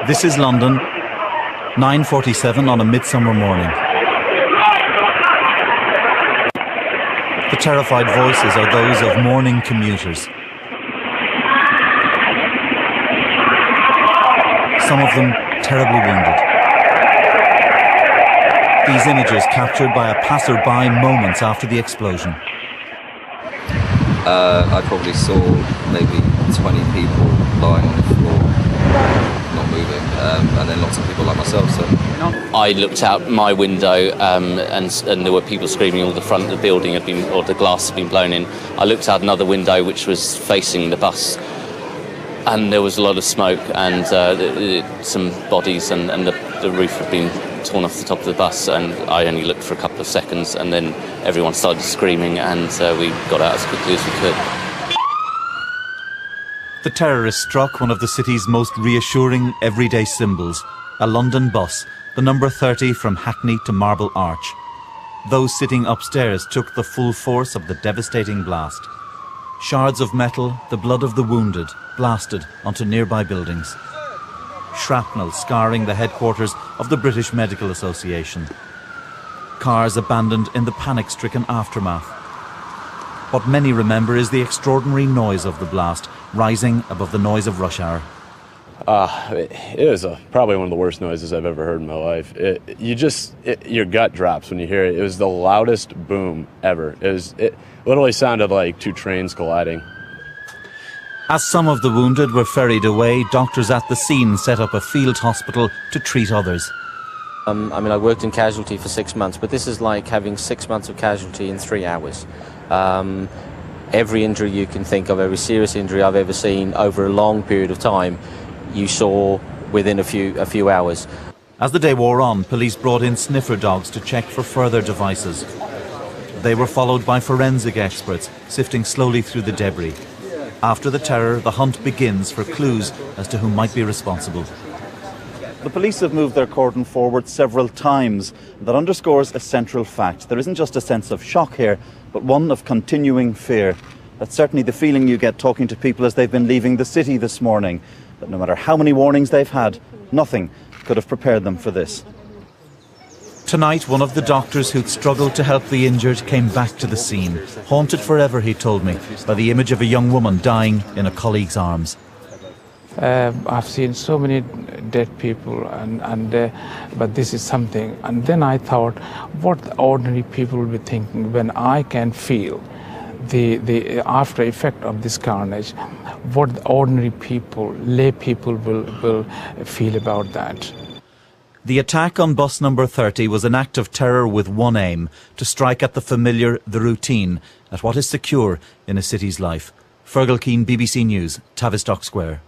This is London, 9:47 on a midsummer morning. The terrified voices are those of mourning commuters. Some of them terribly wounded. These images captured by a passer-by moments after the explosion. I probably saw maybe 20 people lying on the floor, not moving, and then lots of people like myself. So I looked out my window, and there were people screaming. All the front of the building had been, or the glass had been blown in. I looked out another window which was facing the bus, and there was a lot of smoke and some bodies, and the roof had been torn off the top of the bus, and I only looked for a couple of seconds, and then everyone started screaming, and we got out as quickly as we could. The terrorists struck one of the city's most reassuring everyday symbols, a London bus, the number 30 from Hackney to Marble Arch. Those sitting upstairs took the full force of the devastating blast. Shards of metal, the blood of the wounded, blasted onto nearby buildings. Shrapnel scarring the headquarters of the British Medical Association. Cars abandoned in the panic-stricken aftermath. What many remember is the extraordinary noise of the blast, rising above the noise of rush hour. It was probably one of the worst noises I've ever heard in my life. Your gut drops when you hear it. It was the loudest boom ever. It literally sounded like two trains colliding. As some of the wounded were ferried away, doctors at the scene set up a field hospital to treat others. I worked in casualty for 6 months, but this is like having 6 months of casualty in 3 hours. Every injury you can think of, every serious injury I've ever seen over a long period of time, you saw within a few hours. As the day wore on, police brought in sniffer dogs to check for further devices. They were followed by forensic experts, sifting slowly through the debris. After the terror, the hunt begins for clues as to who might be responsible. The police have moved their cordon forward several times. That underscores a central fact. There isn't just a sense of shock here, but one of continuing fear. That's certainly the feeling you get talking to people as they've been leaving the city this morning. That no matter how many warnings they've had, nothing could have prepared them for this. Tonight, one of the doctors who'd struggled to help the injured came back to the scene. Haunted forever, he told me, by the image of a young woman dying in a colleague's arms. I've seen so many dead people, but this is something. And then I thought, what the ordinary people will be thinking when I can feel the after effect of this carnage, what the ordinary people, lay people will feel about that. The attack on bus number 30 was an act of terror with one aim, to strike at the familiar, the routine, at what is secure in a city's life. Fergal Keane, BBC News, Tavistock Square.